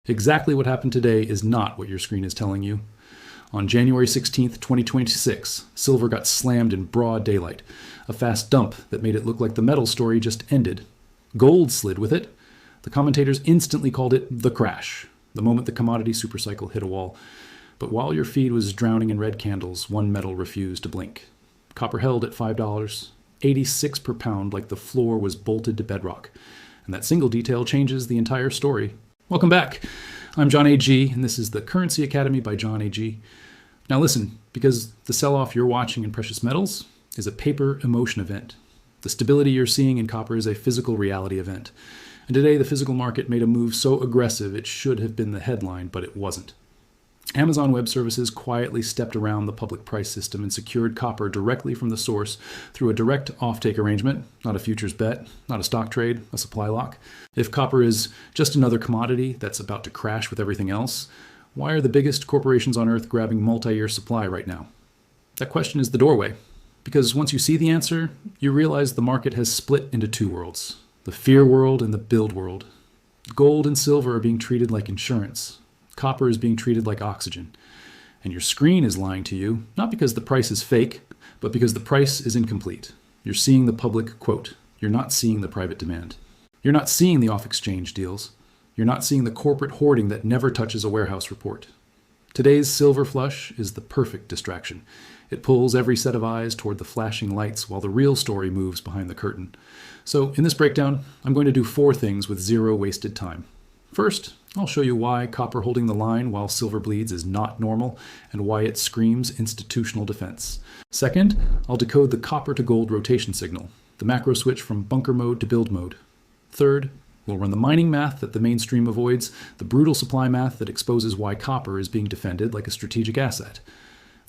Exactly what happened today is not what your screen is telling you. On January 16th, 2026, silver got slammed in broad daylight, a fast dump that made it look like the metal story just ended. Gold slid with it. The commentators instantly called it the crash, the moment the commodity supercycle hit a wall. But while your feed was drowning in red candles, one metal refused to blink. Copper held at $5, 86 per pound, like the floor was bolted to bedrock. And that single detail changes the entire story. Welcome back. I'm Jon AG, and this is the Currency Academy by Jon AG. Now listen, because the sell-off you're watching in precious metals is a paper emotion event. The stability you're seeing in copper is a physical reality event. And today the physical market made a move so aggressive it should have been the headline, but it wasn't. Amazon Web Services quietly stepped around the public price system and secured copper directly from the source through a direct offtake arrangement, not a futures bet, not a stock trade, a supply lock. If copper is just another commodity that's about to crash with everything else, why are the biggest corporations on earth grabbing multi-year supply right now? That question is the doorway, because once you see the answer, you realize the market has split into two worlds, the fear world and the build world. Gold and silver are being treated like insurance. Copper is being treated like oxygen. And your screen is lying to you, not because the price is fake, but because the price is incomplete. You're seeing the public quote. You're not seeing the private demand. You're not seeing the off-exchange deals. You're not seeing the corporate hoarding that never touches a warehouse report. Today's silver flush is the perfect distraction. It pulls every set of eyes toward the flashing lights while the real story moves behind the curtain. So in this breakdown, I'm going to do 4 things with 0 wasted time. First, I'll show you why copper holding the line while silver bleeds is not normal and why it screams institutional defense. Second, I'll decode the copper to gold rotation signal, the macro switch from bunker mode to build mode. Third, we'll run the mining math that the mainstream avoids, the brutal supply math that exposes why copper is being defended like a strategic asset.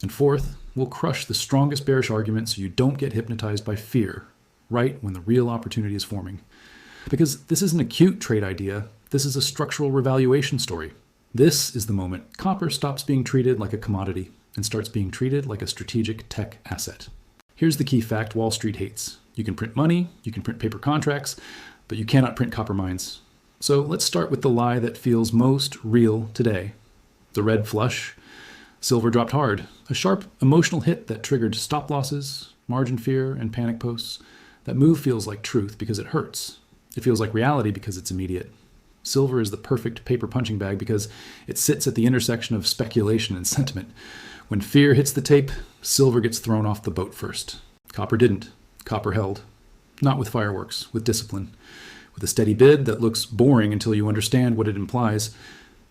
And fourth, we'll crush the strongest bearish argument so you don't get hypnotized by fear, right when the real opportunity is forming. Because this isn't a cute trade idea. This is a structural revaluation story. This is the moment copper stops being treated like a commodity and starts being treated like a strategic tech asset. Here's the key fact Wall Street hates. You can print money, you can print paper contracts, but you cannot print copper mines. So let's start with the lie that feels most real today. The red flush. Silver dropped hard. A sharp emotional hit that triggered stop losses, margin fear, and panic posts. That move feels like truth because it hurts. It feels like reality because it's immediate. Silver is the perfect paper punching bag because it sits at the intersection of speculation and sentiment. When fear hits the tape, silver gets thrown off the boat first. Copper didn't. Copper held. Not with fireworks, with discipline. With a steady bid that looks boring until you understand what it implies.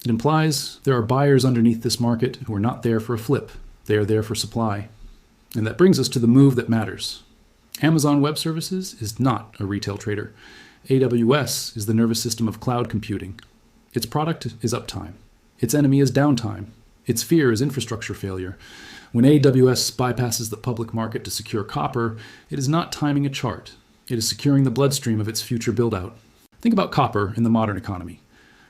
It implies there are buyers underneath this market who are not there for a flip. They are there for supply. And that brings us to the move that matters. Amazon Web Services is not a retail trader. AWS is the nervous system of cloud computing. Its product is uptime. Its enemy is downtime. Its fear is infrastructure failure. When AWS bypasses the public market to secure copper, it is not timing a chart. It is securing the bloodstream of its future build-out. Think about copper in the modern economy.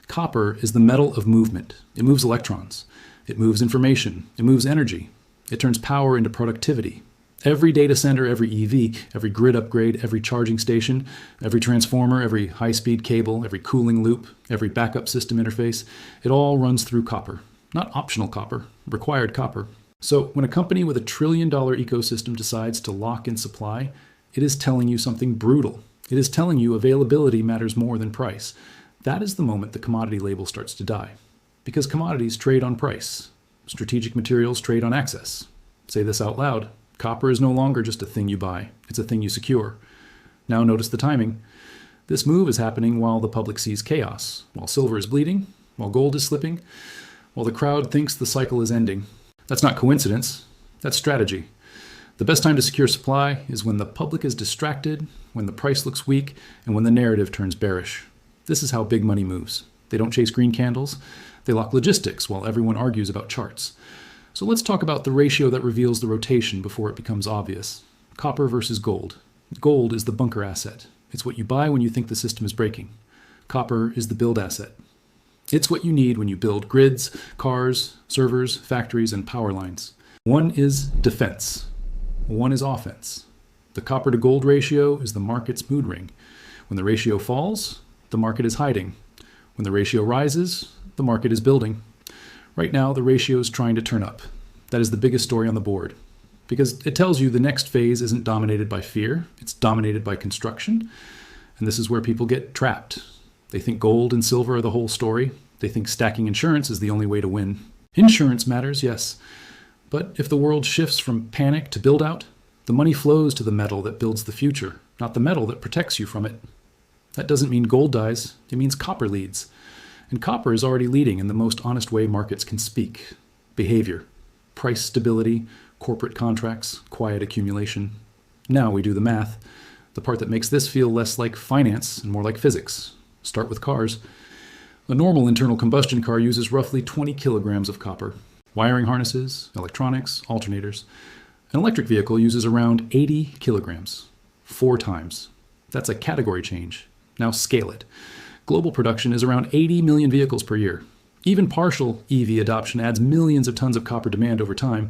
Copper is the metal of movement. It moves electrons. It moves information. It moves energy. It turns power into productivity. Every data center, every EV, every grid upgrade, every charging station, every transformer, every high-speed cable, every cooling loop, every backup system interface, it all runs through copper. Not optional copper, required copper. So when a company with $1 trillion ecosystem decides to lock in supply, it is telling you something brutal. It is telling you availability matters more than price. That is the moment the commodity label starts to die. Because commodities trade on price. Strategic materials trade on access. Say this out loud. Copper is no longer just a thing you buy. It's a thing you secure. Now notice the timing. This move is happening while the public sees chaos, while silver is bleeding, while gold is slipping, while the crowd thinks the cycle is ending. That's not coincidence. That's strategy. The best time to secure supply is when the public is distracted, when the price looks weak, and when the narrative turns bearish. This is how big money moves. They don't chase green candles. They lock logistics while everyone argues about charts. So let's talk about the ratio that reveals the rotation before it becomes obvious. Copper versus gold. Gold is the bunker asset. It's what you buy when you think the system is breaking. Copper is the build asset. It's what you need when you build grids, cars, servers, factories, and power lines. One is defense. One is offense. The copper to gold ratio is the market's mood ring. When the ratio falls, the market is hiding. When the ratio rises, the market is building. Right now, the ratio is trying to turn up. That is the biggest story on the board, because it tells you the next phase isn't dominated by fear, it's dominated by construction. And this is where people get trapped. They think gold and silver are the whole story. They think stacking insurance is the only way to win. Insurance matters, yes. But if the world shifts from panic to build out, the money flows to the metal that builds the future, not the metal that protects you from it. That doesn't mean gold dies, it means copper leads. And copper is already leading in the most honest way markets can speak. Behavior, price stability, corporate contracts, quiet accumulation. Now we do the math. The part that makes this feel less like finance and more like physics. Start with cars. A normal internal combustion car uses roughly 20 kilograms of copper. Wiring harnesses, electronics, alternators. An electric vehicle uses around 80 kilograms. 4 times. That's a category change. Now scale it. Global production is around 80 million vehicles per year. Even partial EV adoption adds millions of tons of copper demand over time.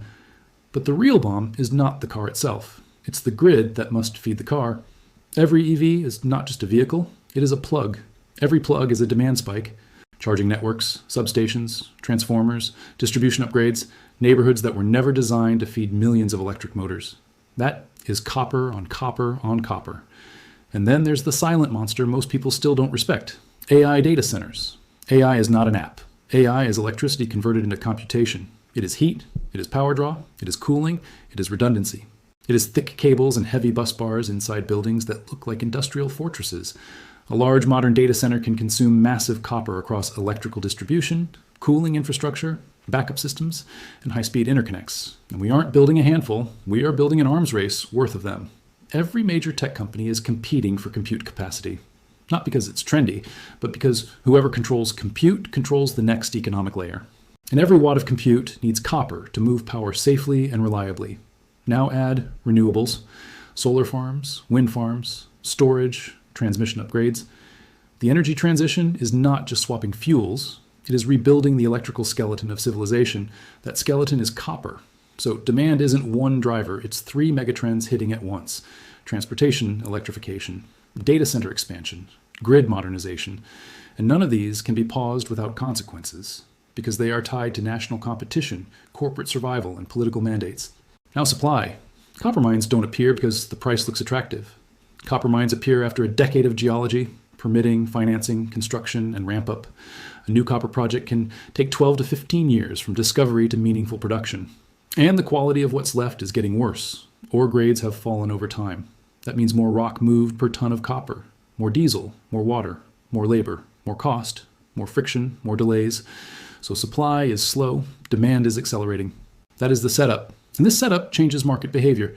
But the real bomb is not the car itself. It's the grid that must feed the car. Every EV is not just a vehicle, it is a plug. Every plug is a demand spike. Charging networks, substations, transformers, distribution upgrades, neighborhoods that were never designed to feed millions of electric motors. That is copper on copper on copper. And then there's the silent monster most people still don't respect, AI data centers. AI is not an app. AI is electricity converted into computation. It is heat, it is power draw, it is cooling, it is redundancy. It is thick cables and heavy bus bars inside buildings that look like industrial fortresses. A large modern data center can consume massive copper across electrical distribution, cooling infrastructure, backup systems, and high-speed interconnects. And we aren't building a handful, we are building an arms race worth of them. Every major tech company is competing for compute capacity. Not because it's trendy, but because whoever controls compute controls the next economic layer. And every watt of compute needs copper to move power safely and reliably. Now add renewables, solar farms, wind farms, storage, transmission upgrades. The energy transition is not just swapping fuels, it is rebuilding the electrical skeleton of civilization. That skeleton is copper. So demand isn't one driver, it's 3 megatrends hitting at once. Transportation electrification, data center expansion, grid modernization. And none of these can be paused without consequences, because they are tied to national competition, corporate survival, and political mandates. Now supply. Copper mines don't appear because the price looks attractive. Copper mines appear after a decade of geology, permitting, financing, construction, and ramp up. A new copper project can take 12 to 15 years from discovery to meaningful production. And the quality of what's left is getting worse. Ore grades have fallen over time. That means more rock moved per ton of copper, more diesel, more water, more labor, more cost, more friction, more delays. So supply is slow, demand is accelerating. That is the setup. And this setup changes market behavior.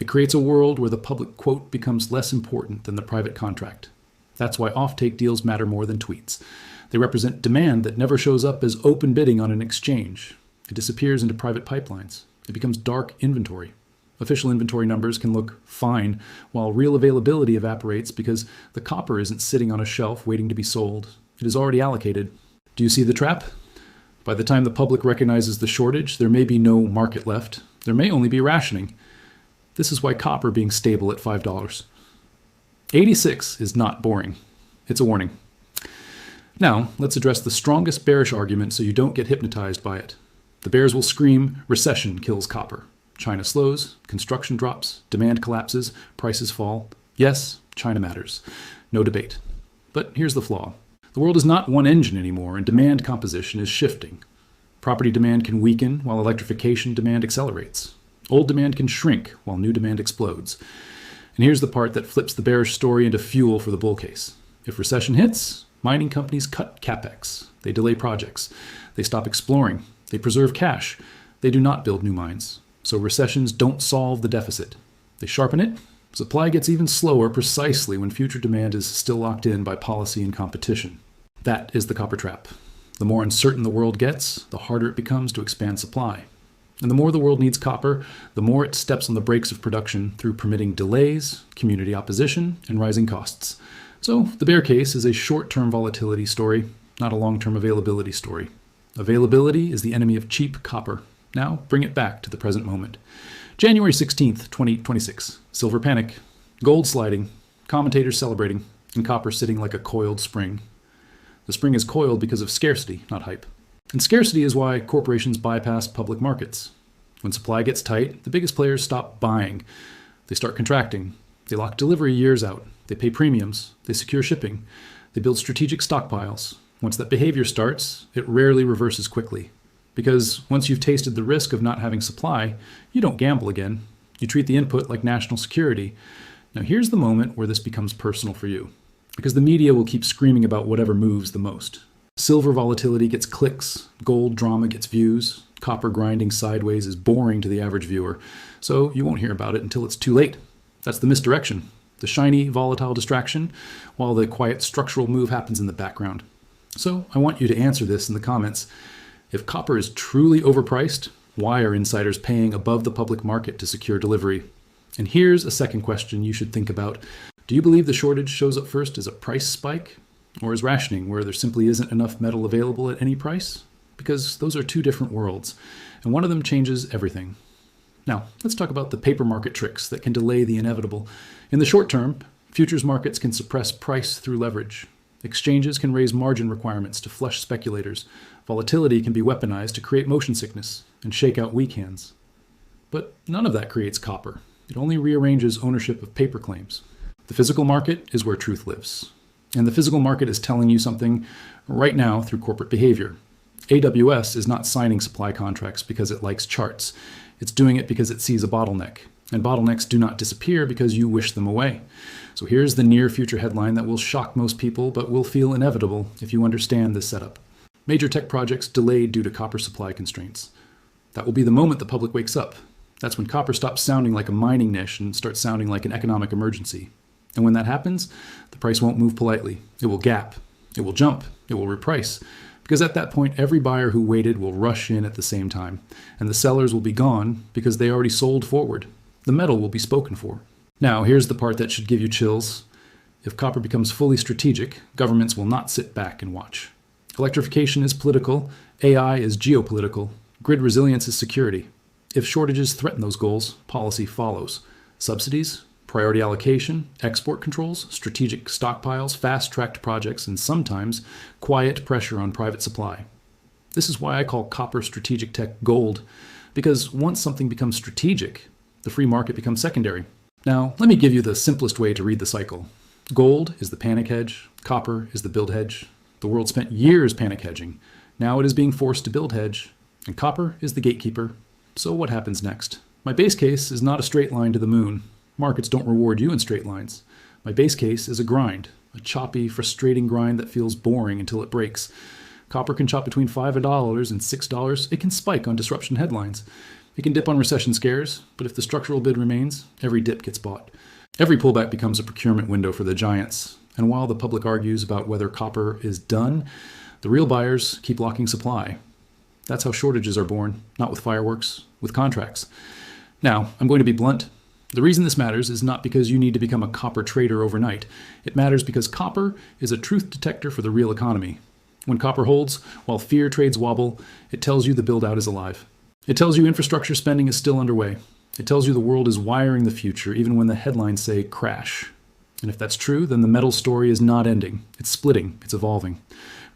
It creates a world where the public quote becomes less important than the private contract. That's why offtake deals matter more than tweets. They represent demand that never shows up as open bidding on an exchange. It disappears into private pipelines. It becomes dark inventory. Official inventory numbers can look fine, while real availability evaporates because the copper isn't sitting on a shelf waiting to be sold. It is already allocated. Do you see the trap? By the time the public recognizes the shortage, there may be no market left. There may only be rationing. This is why copper being stable at $5. 86 is not boring. It's a warning. Now, let's address the strongest bearish argument so you don't get hypnotized by it. The bears will scream, recession kills copper. China slows, construction drops, demand collapses, prices fall. Yes, China matters. No debate. But here's the flaw. The world is not one engine anymore, and demand composition is shifting. Property demand can weaken while electrification demand accelerates. Old demand can shrink while new demand explodes. And here's the part that flips the bearish story into fuel for the bull case. If recession hits, mining companies cut capex. They delay projects. They stop exploring. They preserve cash. They do not build new mines. So recessions don't solve the deficit. They sharpen it. Supply gets even slower precisely when future demand is still locked in by policy and competition. That is the copper trap. The more uncertain the world gets, the harder it becomes to expand supply. And the more the world needs copper, the more it steps on the brakes of production through permitting delays, community opposition, and rising costs. So the bear case is a short-term volatility story, not a long-term availability story. Availability is the enemy of cheap copper. Now bring it back to the present moment. January 16th, 2026. Silver panic. Gold sliding. Commentators celebrating. And copper sitting like a coiled spring. The spring is coiled because of scarcity, not hype. And scarcity is why corporations bypass public markets. When supply gets tight, the biggest players stop buying. They start contracting. They lock delivery years out. They pay premiums. They secure shipping. They build strategic stockpiles. Once that behavior starts, it rarely reverses quickly. Because once you've tasted the risk of not having supply, you don't gamble again. You treat the input like national security. Now here's the moment where this becomes personal for you. Because the media will keep screaming about whatever moves the most. Silver volatility gets clicks, gold drama gets views, copper grinding sideways is boring to the average viewer, so you won't hear about it until it's too late. That's the misdirection, the shiny, volatile distraction, while the quiet structural move happens in the background. So I want you to answer this in the comments. If copper is truly overpriced, why are insiders paying above the public market to secure delivery? And here's a second question you should think about. Do you believe the shortage shows up first as a price spike? Or as rationing, where there simply isn't enough metal available at any price? Because those are two different worlds, and one of them changes everything. Now, let's talk about the paper market tricks that can delay the inevitable. In the short term, futures markets can suppress price through leverage. Exchanges can raise margin requirements to flush speculators. Volatility can be weaponized to create motion sickness and shake out weak hands. But none of that creates copper. It only rearranges ownership of paper claims. The physical market is where truth lives. And the physical market is telling you something right now through corporate behavior. AWS is not signing supply contracts because it likes charts. It's doing it because it sees a bottleneck. And bottlenecks do not disappear because you wish them away. So here's the near future headline that will shock most people, but will feel inevitable if you understand this setup. Major tech projects delayed due to copper supply constraints. That will be the moment the public wakes up. That's when copper stops sounding like a mining niche and starts sounding like an economic emergency. And when that happens, the price won't move politely. It will gap. It will jump. It will reprice. Because at that point, every buyer who waited will rush in at the same time. And the sellers will be gone because they already sold forward. The metal will be spoken for. Now, here's the part that should give you chills. If copper becomes fully strategic, governments will not sit back and watch. Electrification is political. AI is geopolitical. Grid resilience is security. If shortages threaten those goals, policy follows. Subsidies, priority allocation, export controls, strategic stockpiles, fast-tracked projects, and sometimes quiet pressure on private supply. This is why I call copper strategic tech gold, because once something becomes strategic, the free market becomes secondary. Now, let me give you the simplest way to read the cycle. Gold is the panic hedge, copper is the build hedge. The world spent years panic hedging. Now it is being forced to build hedge, and copper is the gatekeeper. So what happens next? My base case is not a straight line to the moon. Markets don't reward you in straight lines. My base case is a grind, a choppy, frustrating grind that feels boring until it breaks. Copper can chop between $5 and $6. It can spike on disruption headlines. It can dip on recession scares, but if the structural bid remains, every dip gets bought. Every pullback becomes a procurement window for the giants. And while the public argues about whether copper is done, the real buyers keep locking supply. That's how shortages are born, not with fireworks, with contracts. Now, I'm going to be blunt. The reason this matters is not because you need to become a copper trader overnight. It matters because copper is a truth detector for the real economy. When copper holds, while fear trades wobble, it tells you the build-out is alive. It tells you infrastructure spending is still underway. It tells you the world is wiring the future, even when the headlines say crash. And if that's true, then the metal story is not ending. It's splitting. It's evolving.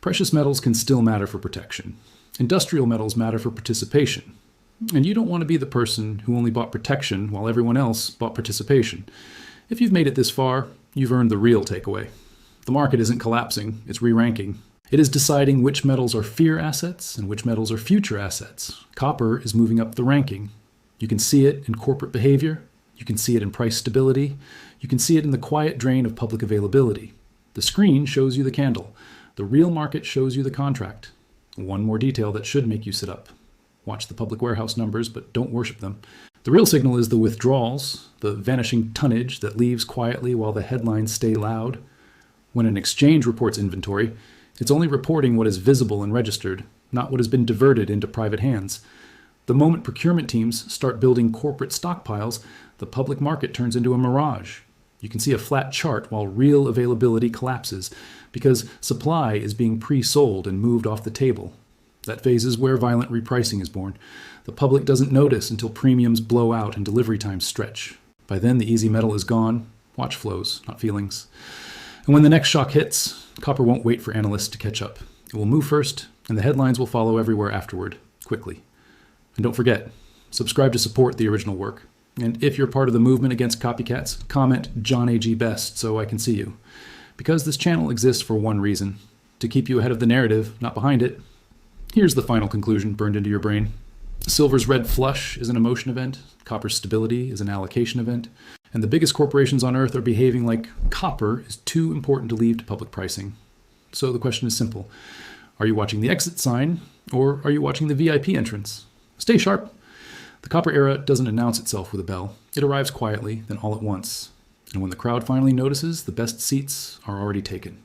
Precious metals can still matter for protection. Industrial metals matter for participation. And you don't want to be the person who only bought protection while everyone else bought participation. If you've made it this far, you've earned the real takeaway. The market isn't collapsing, it's re-ranking. It is deciding which metals are fear assets and which metals are future assets. Copper is moving up the ranking. You can see it in corporate behavior. You can see it in price stability. You can see it in the quiet drain of public availability. The screen shows you the candle. The real market shows you the contract. One more detail that should make you sit up. Watch the public warehouse numbers, but don't worship them. The real signal is the withdrawals, the vanishing tonnage that leaves quietly while the headlines stay loud. When an exchange reports inventory, it's only reporting what is visible and registered, not what has been diverted into private hands. The moment procurement teams start building corporate stockpiles, the public market turns into a mirage. You can see a flat chart while real availability collapses because supply is being pre-sold and moved off the table. That phase is where violent repricing is born. The public doesn't notice until premiums blow out and delivery times stretch. By then, the easy metal is gone. Watch flows, not feelings. And when the next shock hits, copper won't wait for analysts to catch up. It will move first, and the headlines will follow everywhere afterward, quickly. And don't forget, subscribe to support the original work. And if you're part of the movement against copycats, comment Jon AG best so I can see you. Because this channel exists for one reason, to keep you ahead of the narrative, not behind it. Here's the final conclusion burned into your brain. Silver's red flush is an emotion event, copper's stability is an allocation event, and the biggest corporations on Earth are behaving like copper is too important to leave to public pricing. So the question is simple. Are you watching the exit sign, or are you watching the VIP entrance? Stay sharp. The copper era doesn't announce itself with a bell. It arrives quietly, then all at once. And when the crowd finally notices, the best seats are already taken.